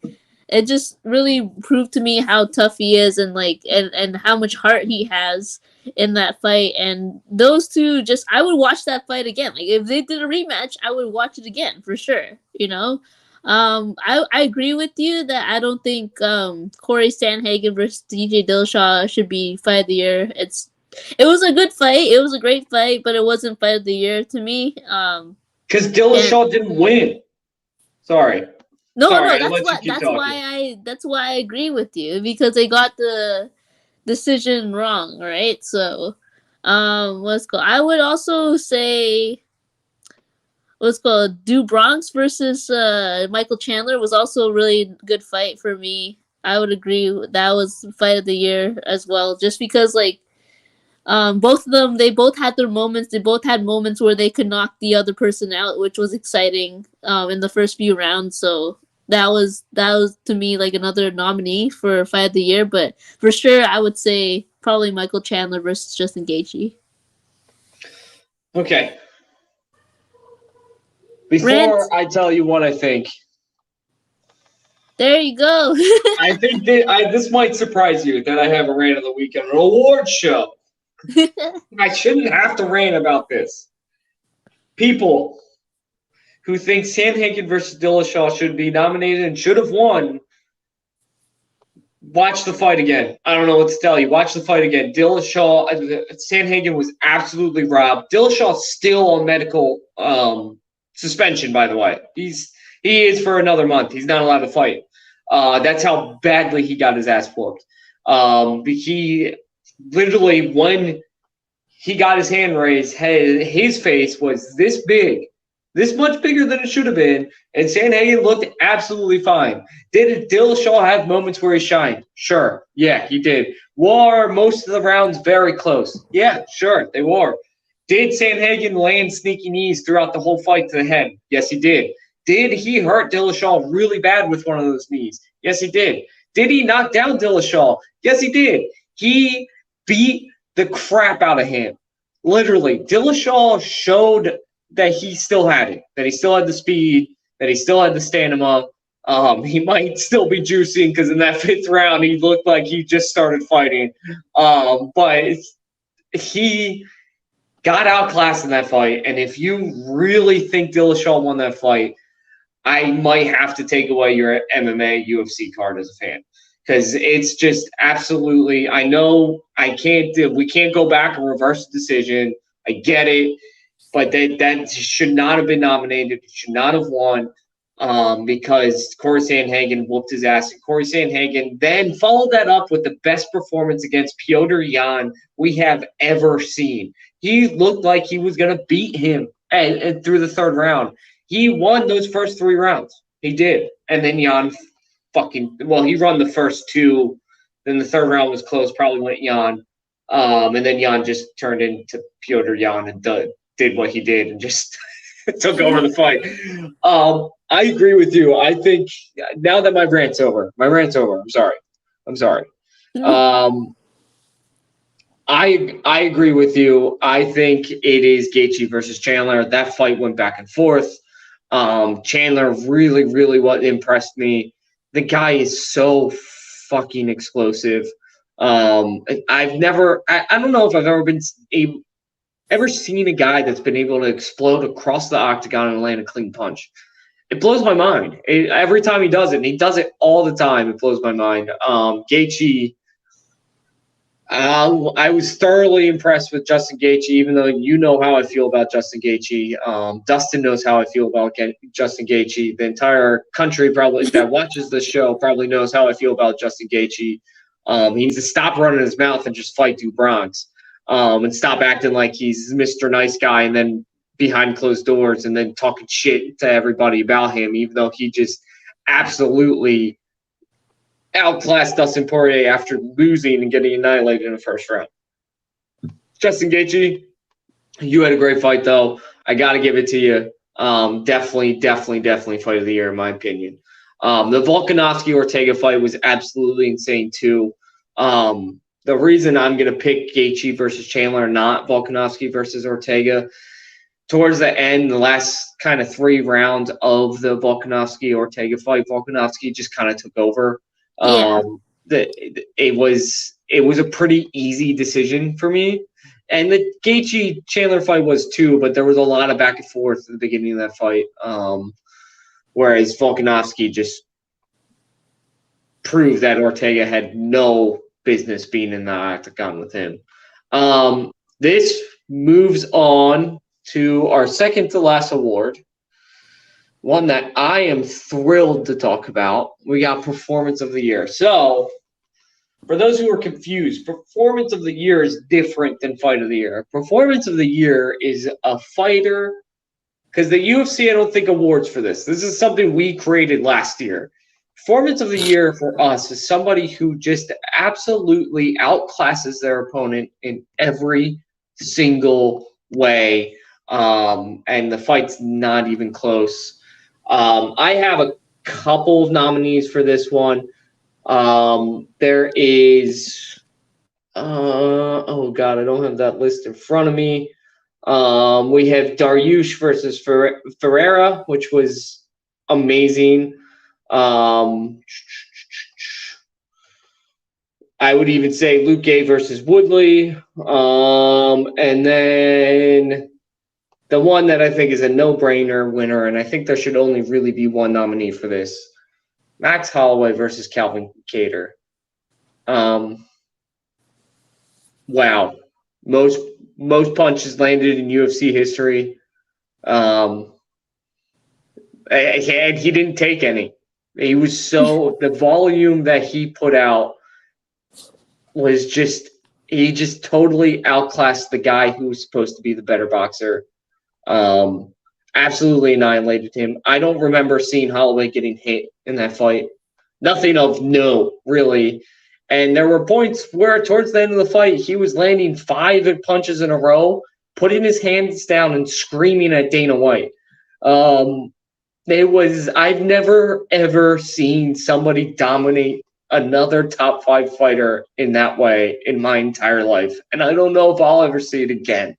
it just really proved to me how tough he is, and like, and how much heart he has in that fight. And those two, just, I would watch that fight again. Like, if they did a rematch, I would watch it again for sure. You know, I agree with you that I don't think Corey Sandhagen versus DJ Dillashaw should be fight of the year. It was a good fight. It was a great fight, but it wasn't fight of the year to me. Because Dillashaw didn't win. Sorry. No, that's why I agree with you, because they got the decision wrong, right? So, let's go. I would also say, let's go. Do Bronx versus Michael Chandler was also a really good fight for me. I would agree that was fight of the year as well, just because, like, both of them, they both had their moments. They both had moments where they could knock the other person out, which was exciting in the first few rounds. So that was to me like another nominee for fight of the year. But for sure, I would say probably Michael Chandler versus Justin Gaethje. Okay. Before I tell you what I think, there you go. I think that this might surprise you that I have a rant of the week on an award show. I shouldn't have to rant about this. People, who thinks Sandhagen versus Dillashaw should be nominated and should have won, watch the fight again. I don't know what to tell you. Watch the fight again. Sandhagen was absolutely robbed. Dillashaw's still on medical suspension, by the way. He is for another month. He's not allowed to fight. That's how badly he got his ass whooped. He literally, when he got his hand raised, his face was this big, this much bigger than it should have been, and Sandhagen looked absolutely fine. Did Dillashaw have moments where he shined? Sure. Yeah, he did. Were most of the rounds very close? Yeah, sure, they were. Did Sandhagen land sneaky knees throughout the whole fight to the head? Yes, he did. Did he hurt Dillashaw really bad with one of those knees? Yes, he did. Did he knock down Dillashaw? Yes, he did. He beat the crap out of him. Literally, Dillashaw showed that he still had it, that he still had the speed, that he still had the stamina. He might still be juicing because in that 5th round, he looked like he just started fighting. But he got outclassed in that fight. And if you really think Dillashaw won that fight, I might have to take away your MMA UFC card as a fan. Because it's just absolutely, I know we can't go back and reverse the decision. I get it. But that should not have been nominated. It should not have won because Corey Sandhagen whooped his ass. And Corey Sandhagen then followed that up with the best performance against Petr Yan we have ever seen. He looked like he was going to beat him and through the 3rd round. He won those first 3 rounds. He did. And then Yan he run the first 2. Then the 3rd round was close, probably went Yan. And then Yan just turned into Petr Yan and did what he did and just took over the fight. I agree with you. I think now that my rant's over. I'm sorry. I agree with you. I think it is Gaethje versus Chandler. That fight went back and forth. Chandler really, really impressed me. The guy is so fucking explosive. I don't know if I've ever seen a guy that's been able to explode across the octagon and land a clean punch. It blows my mind. Every time he does it, and he does it all the time, it blows my mind. Gaethje, I was thoroughly impressed with Justin Gaethje, even though you know how I feel about Justin Gaethje. Dustin knows how I feel about Justin Gaethje. The entire country probably that watches the show probably knows how I feel about Justin Gaethje. He needs to stop running his mouth and just fight Do Bronx. And stop acting like he's Mr. Nice Guy and then behind closed doors and then talking shit to everybody about him, even though he just absolutely outclassed Dustin Poirier after losing and getting annihilated in the 1st round. Justin Gaethje, you had a great fight, though. I got to give it to you. Definitely fight of the year, in my opinion. The Volkanovski-Ortega fight was absolutely insane, too. The reason I'm going to pick Gaethje versus Chandler, not Volkanovski versus Ortega, towards the end, the last kind of 3 rounds of the Volkanovski-Ortega fight, Volkanovski just kind of took over. Yeah. It was a pretty easy decision for me. And the Gaethje-Chandler fight was too, but there was a lot of back and forth at the beginning of that fight. Whereas Volkanovski just proved that Ortega had no business being in the octagon with him. This moves on to our second to last award, one that I am thrilled to talk about. We got Performance of the Year. So, for those who are confused, Performance of the Year is different than Fight of the Year. Performance of the Year is a fighter, because the UFC, I don't think, awards for this. This is something we created last year. Performance of the Year for us is somebody who just absolutely outclasses their opponent in every single way, and the fight's not even close. I have a couple of nominees for this one. There is, oh God, I don't have that list in front of me. We have Dariush versus Ferreira, which was amazing. I would even say Luke Gay versus Woodley. And then the one that I think is a no-brainer winner, and I think there should only really be one nominee for this: Max Holloway versus Calvin Kattar. Wow, most punches landed in UFC history, and he didn't take any. He was so the volume that he put out was just he just totally outclassed the guy who was supposed to be the better boxer. Absolutely annihilated him. I don't remember seeing Holloway getting hit in that fight. Nothing of note, really. And there were points where towards the end of the fight, he was landing 5 punches in a row, putting his hands down and screaming at Dana White. I've never ever seen somebody dominate another top 5 fighter in that way in my entire life. And I don't know if I'll ever see it again.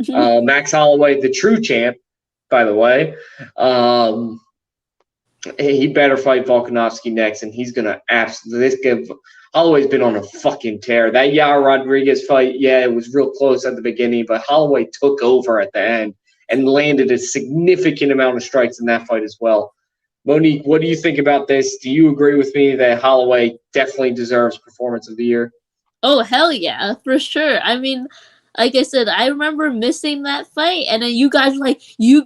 Max Holloway, the true champ, by the way. He better fight Volkanovski next, and he's gonna absolutely. Holloway's been on a fucking tear. That Yair Rodriguez fight, yeah, it was real close at the beginning, but Holloway took over at the end and landed a significant amount of strikes in that fight as well. Monique, what do you think about this? Do you agree with me that Holloway definitely deserves Performance of the Year? Oh, hell yeah, for sure. I mean, like I said, I remember missing that fight, and then you guys were like, you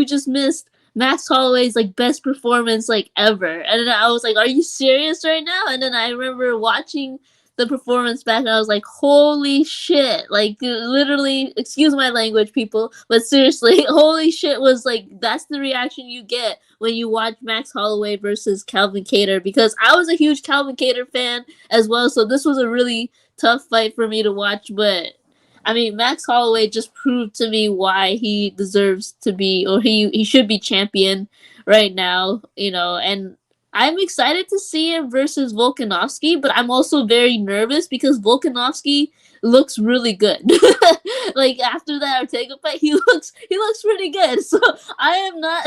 just missed Max Holloway's like best performance like ever. And then I was like, are you serious right now? And then I remember watching the performance back, and I was like, holy shit. Like, literally, excuse my language, people, but seriously, holy shit was like, that's the reaction you get when you watch Max Holloway versus Calvin Kattar, because I was a huge Calvin Kattar fan as well, so this was a really tough fight for me to watch. But I mean, Max Holloway just proved to me why he deserves to be, or he should be champion right now, and I'm excited to see him versus Volkanovski, but I'm also very nervous because Volkanovski looks really good. Like, after that Ortega fight, he looks pretty good. So I am not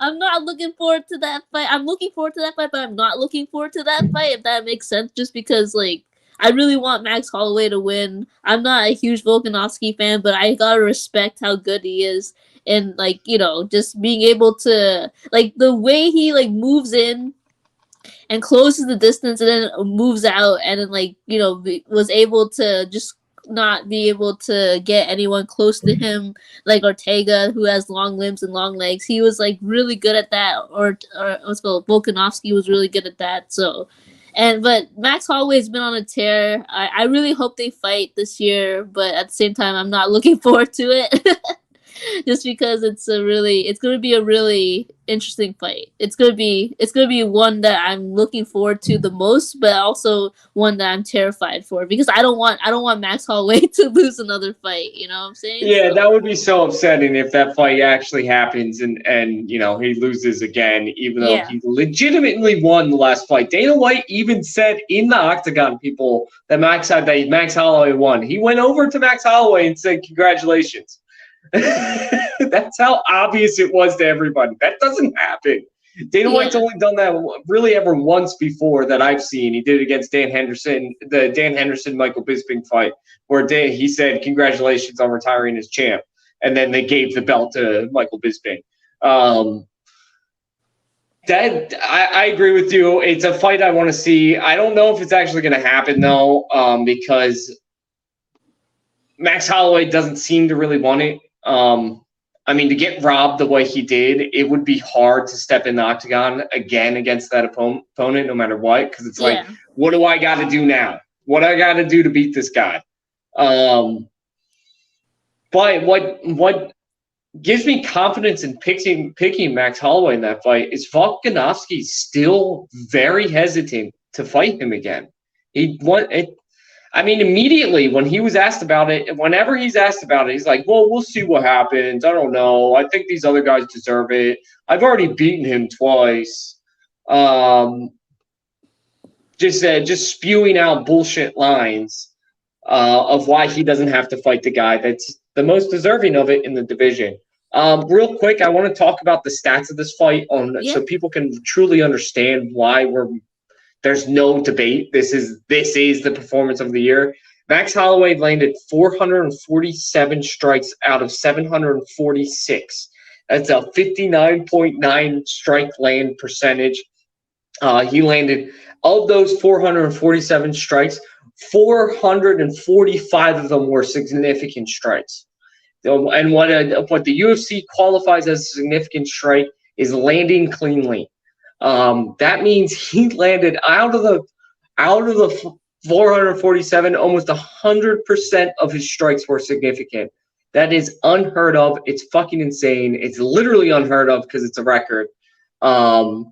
I'm not looking forward to that fight. I'm looking forward to that fight, but I'm not looking forward to that fight, if that makes sense, just because, like, I really want Max Holloway to win. I'm not a huge Volkanovski fan, but I gotta respect how good he is. And, like, just being able to, like, the way he, like, moves in and closes the distance and then moves out, and then, like, was able to just not be able to get anyone close to him, like Ortega, who has long limbs and long legs. He was, like, really good at that, or let's go, Volkanovski was really good at that. So, but Max Holloway's been on a tear. I really hope they fight this year, but at the same time, I'm not looking forward to it. Just because it's going to be a really interesting fight. It's going to be one that I'm looking forward to the most, but also one that I'm terrified for, because I don't want Max Holloway to lose another fight. You know what I'm saying? Yeah, that would be so upsetting if that fight actually happens and he loses again, even though he legitimately won the last fight. Dana White even said in the octagon, people, that Max Holloway won. He went over to Max Holloway and said, "Congratulations." That's how obvious it was to everybody. That doesn't happen. Dana White's only done that really ever once before that I've seen. He did it against Dan Henderson, the Dan Henderson-Michael Bisping fight, where he said, "Congratulations on retiring as champ," and then they gave the belt to Michael Bisping. I agree with you. It's a fight I want to see. I don't know if it's actually going to happen, though, because Max Holloway doesn't seem to really want it. I mean, to get robbed the way he did, it would be hard to step in the octagon again against that opponent, no matter what, because it's like, what do I got to do now? What I got to do to beat this guy? But what gives me confidence in picking Max Holloway in that fight is Volkanovski's still very hesitant to fight him again. Immediately when he was asked about it, whenever he's asked about it, he's like, "Well, we'll see what happens. I don't know. I think these other guys deserve it. I've already beaten him twice." Just spewing out bullshit lines of why he doesn't have to fight the guy that's the most deserving of it in the division. Real quick, I want to talk about the stats of this fight so people can truly understand why there's no debate. This is the Performance of the Year. Max Holloway landed 447 strikes out of 746. That's a 59.9 strike land percentage. He landed, of those 447 strikes, 445 of them were significant strikes. And what the UFC qualifies as a significant strike is landing cleanly. That means he landed out of the 447, almost 100% of his strikes were significant. That is unheard of. It's fucking insane. It's literally unheard of because it's a record. I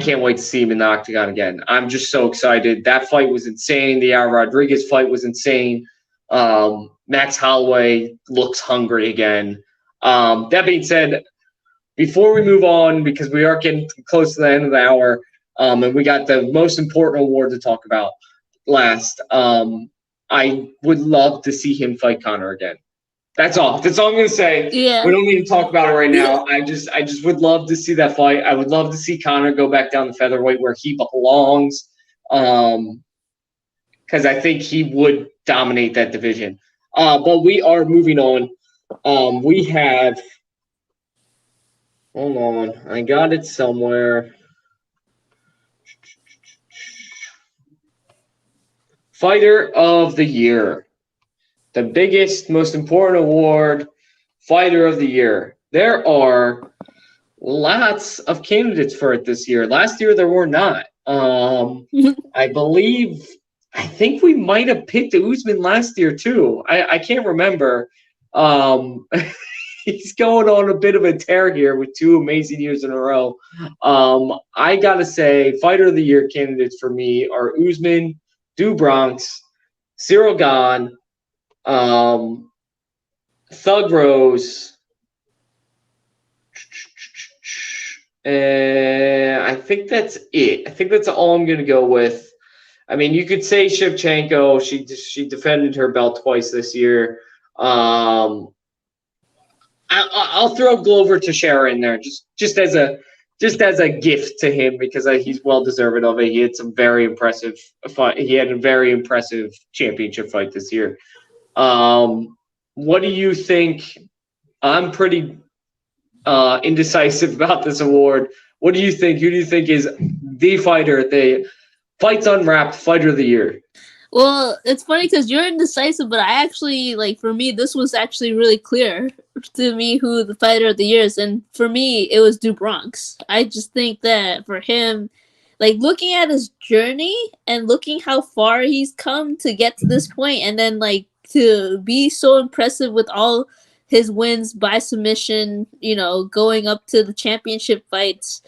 can't wait to see him in the octagon again. I'm just so excited. That fight was insane. The Yair Rodriguez fight was insane. Max Holloway looks hungry again. That being said, before we move on, because we are getting close to the end of the hour, and we got the most important award to talk about last, I would love to see him fight Conor again. That's all. That's all I'm going to say. Yeah. We don't need to talk about it right now. I just would love to see that fight. I would love to see Conor go back down to featherweight where he belongs, because I think he would dominate that division. But we are moving on. We have – hold on. I got it somewhere. Fighter of the Year. The biggest, most important award, Fighter of the Year. There are lots of candidates for it this year. Last year, there were not. I think we might have picked Usman last year, too. I can't remember. He's going on a bit of a tear here with 2 amazing years in a row. I got to say, Fighter of the Year candidates for me are Usman, Do Bronx, Cyril Gane, Thug Rose, and I think that's it. I think that's all I'm going to go with. I mean, you could say Shevchenko. She defended her belt twice this year. I'll throw Glover Teixeira in there just as a gift to him because he's well deserving of it. He had some very impressive fight. He had a very impressive championship fight this year. What do you think? I'm pretty indecisive about this award. What do you think? Who do you think is the fighter, the Fights Unwrapped Fighter of the Year? Well, it's funny because you're indecisive, but I actually, for me, this was actually really clear to me who the Fighter of the Year is. And for me, it was Do Bronx. I just think that for him, looking at his journey and looking how far he's come to get to this point, and then, to be so impressive with all his wins by submission, going up to the championship fights,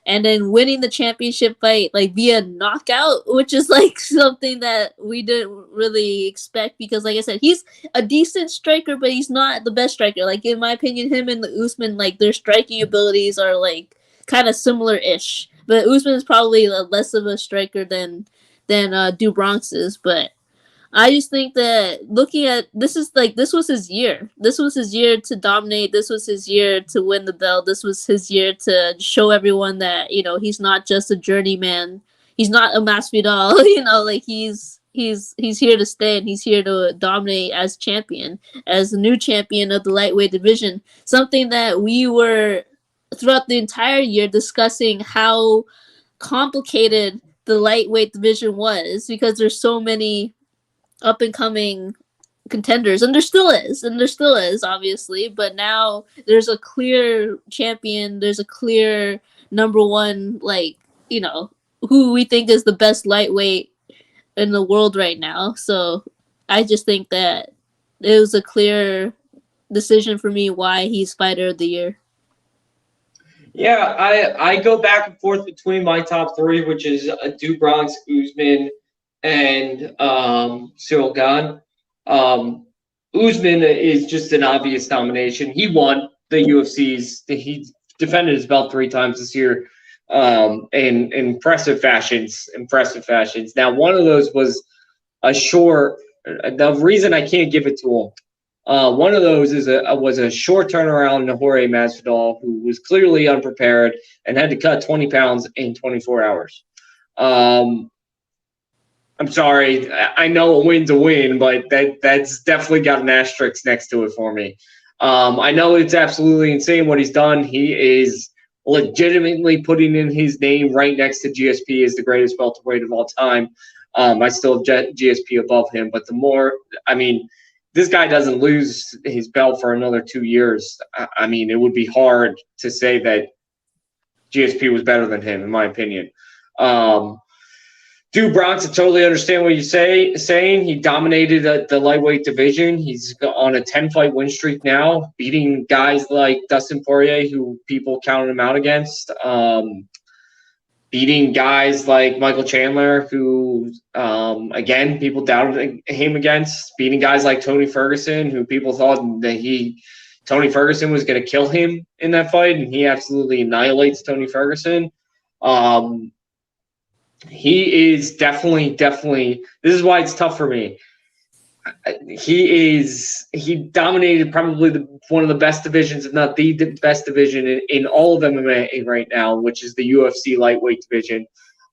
and then winning the championship fight via knockout, which is something that we didn't really expect because, like I said, he's a decent striker, but he's not the best striker. In my opinion, him and the Usman, their striking abilities are kind of similar-ish. But Usman is probably less of a striker than Do Bronx is. But I just think that looking at this was his year. This was his year to dominate. This was his year to win the belt. This was his year to show everyone that he's not just a journeyman. He's not a Masvidal. He's here to stay and he's here to dominate as champion, as the new champion of the lightweight division. Something that we were throughout the entire year discussing how complicated the lightweight division was because there's so many up and coming contenders, and there still is, obviously, but now there's a clear champion, there's a clear number one, who we think is the best lightweight in the world right now. So I just think that it was a clear decision for me why he's Fighter of the Year. Yeah, I go back and forth between my top 3, which is Do Bronx, Usman, and Cyril Gane. Usman is just an obvious nomination. He won the UFC's. He defended his belt 3 times this year in impressive fashions. Now, one of those was a short. The reason I can't give it to him, one of those was a short turnaround to Jorge Masvidal, who was clearly unprepared and had to cut 20 pounds in 24 hours. I'm sorry. I know a win's a win, but that's definitely got an asterisk next to it for me. I know it's absolutely insane what he's done. He is legitimately putting in his name right next to GSP as the greatest welterweight of all time. I still have GSP above him, but this guy doesn't lose his belt for another 2 years. I mean, it would be hard to say that GSP was better than him, in my opinion. Dude Bronx, I totally understand what you're saying. He dominated the lightweight division. He's on a 10-fight win streak now, beating guys like Dustin Poirier, who people counted him out against. Beating guys like Michael Chandler, who, again, people doubted him against. Beating guys like Tony Ferguson, who people thought that Tony Ferguson was going to kill him in that fight, and he absolutely annihilates Tony Ferguson. He is definitely. This is why it's tough for me. He dominated probably one of the best divisions, if not the best division in all of MMA right now, which is the UFC lightweight division.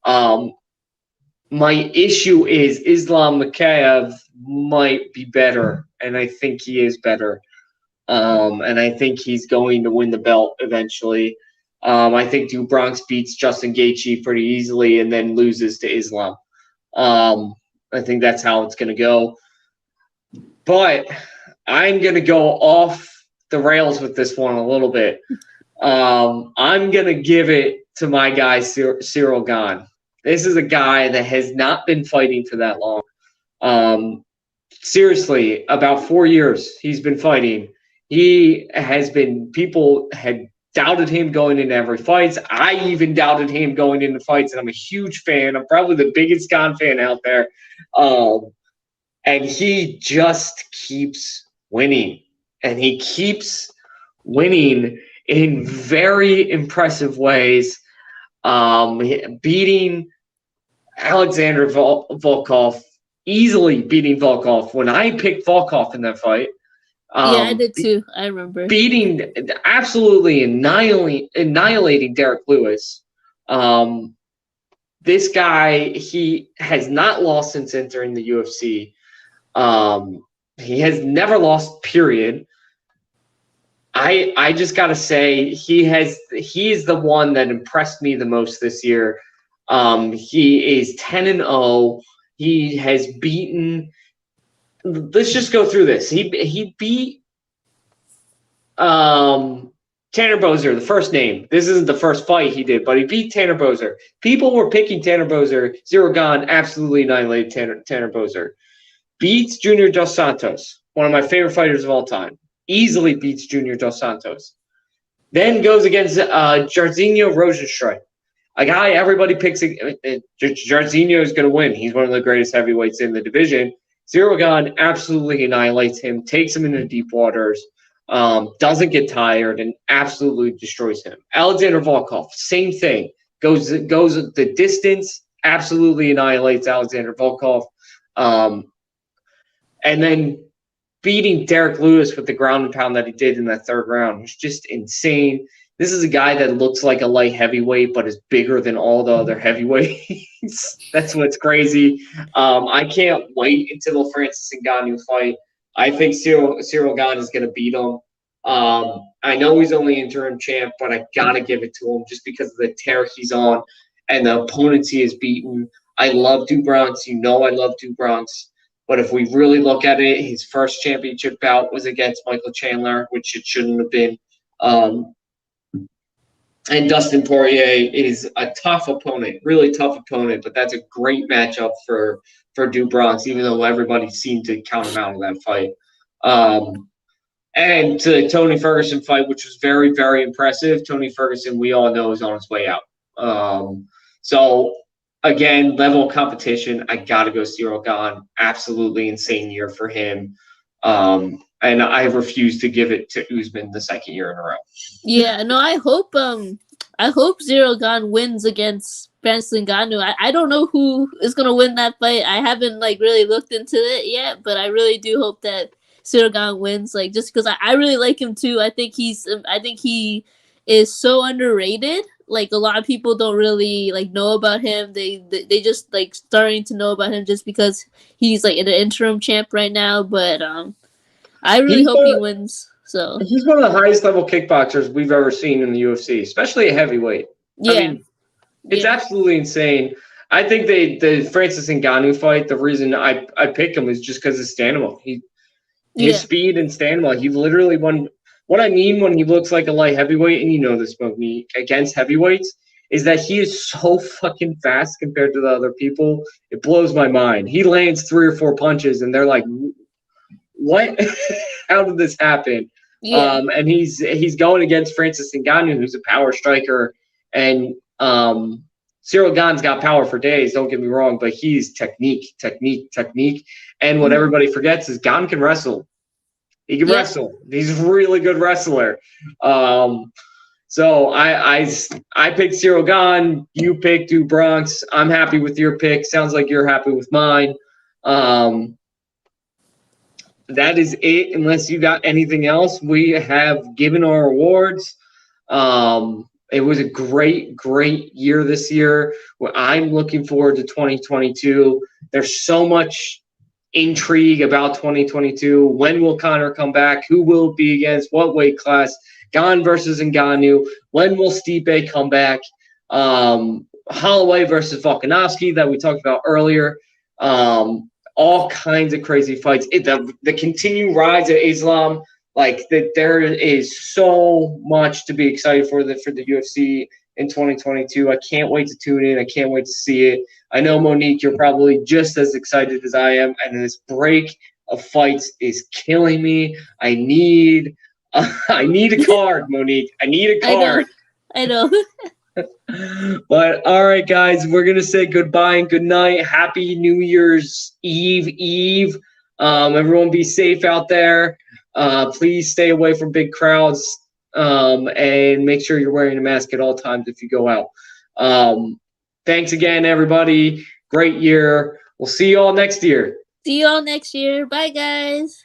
My issue is Islam Makhachev might be better, and I think he is better. And I think he's going to win the belt eventually. I think Do Bronx beats Justin Gaethje pretty easily and then loses to Islam. I think that's how it's going to go. But I'm going to go off the rails with this one a little bit. I'm going to give it to my guy, Ciryl Gane. This is a guy that has not been fighting for that long. Seriously, about 4 years he's been fighting. People had doubted him going into every fight. I even doubted him going into fights, and I'm a huge fan. I'm probably the biggest Gane fan out there. And he just keeps winning. And he keeps winning in very impressive ways. Beating Alexander Volkov, easily beating Volkov. When I picked Volkov in that fight, I did too. I remember absolutely annihilating Derek Lewis. This guy, he has not lost since entering the UFC. He has never lost, period. I just gotta say he is the one that impressed me the most this year. He is 10-0. He has beaten. Let's just go through this. He beat Tanner Boser, the first name. This isn't the first fight he did, but he beat Tanner Boser. People were picking Tanner Boser. Ciryl Gane absolutely annihilated Tanner Boser. Beats Junior Dos Santos, one of my favorite fighters of all time. Easily beats Junior Dos Santos. Then goes against Jairzinho Rozenstruik, a guy everybody picks. Jairzinho is going to win. He's one of the greatest heavyweights in the division. Ciryl Gane absolutely annihilates him, takes him into deep waters, doesn't get tired, and absolutely destroys him. Alexander Volkov, same thing. Goes the distance, absolutely annihilates Alexander Volkov. And then beating Derek Lewis with the ground and pound that he did in that third round was just insane. This is a guy that looks like a light heavyweight, but is bigger than all the other heavyweights. That's what's crazy. I can't wait until the Francis Ngannou fight. I think Ciryl Gane is going to beat him. I know he's only interim champ, but I got to give it to him just because of the tear he's on and the opponents he has beaten. I love Do Bronx. You know I love Do Bronx. But if we really look at it, his first championship bout was against Michael Chandler, which it shouldn't have been. And Dustin Poirier is a tough opponent, really tough opponent, but that's a great matchup for Do Bronx, even though everybody seemed to count him out of that fight. And to the Tony Ferguson fight, which was very, very impressive. Tony Ferguson, we all know, is on his way out. So, again, level of competition, I got to go Ciryl Gane. Absolutely insane year for him. And I refuse to give it to Usman the second year in a row. Yeah, no, I hope Ciryl Gane wins against Francis Ngannou. I don't know who is gonna win that fight. I haven't really looked into it yet, but I really do hope that Ciryl Gane wins. Just because I really like him too. I think he is so underrated. like a lot of people don't really like know about him. They just like starting to know about him just because he's like an interim champ right now. But I really He's hope he one, wins. So he's one of the highest level kickboxers we've ever seen in the UFC, especially at heavyweight. yeah, I mean, it's absolutely insane. I think the Francis Ngannou fight, the reason I picked him is just because of stamina. His speed and stamina. He literally won. What I mean when he looks like a light heavyweight, and you know this about me, against heavyweights, is that he is so fucking fast compared to the other people. It blows my mind. He lands 3 or 4 punches, and they're like, "What? How did this happen?" Yeah. And he's going against Francis Ngannou, who's a power striker, and Cyril Gane's got power for days. Don't get me wrong, but he's technique. And what everybody forgets is Gane can wrestle. He can wrestle. He's a really good wrestler. So I picked Cyril Gane. You picked Do Bronx. I'm happy with your pick. Sounds like you're happy with mine. That is it. Unless you got anything else, we have given our awards. It was a great year this year. I'm looking forward to 2022. There's so much intrigue about 2022. When will Conor come back? Who will it be against? What weight class? Gane versus Ngannou. When will Stipe come back? Holloway versus Volkanovski that we talked about earlier. All kinds of crazy fights. The continued rise of Islam. Like that, there is so much to be excited for the UFC in 2022. I can't wait to tune in. I can't wait to see it. I know, Monique, you're probably just as excited as I am. And this break of fights is killing me. I need a card, Monique. I need a card. I know. But all right, guys, we're gonna say goodbye and good night. Happy New Year's Eve. Everyone be safe out there. Please stay away from big crowds. And make sure you're wearing a mask at all times if you go out. Thanks again, everybody. Great year. We'll see you all next year. See you all next year. Bye, guys.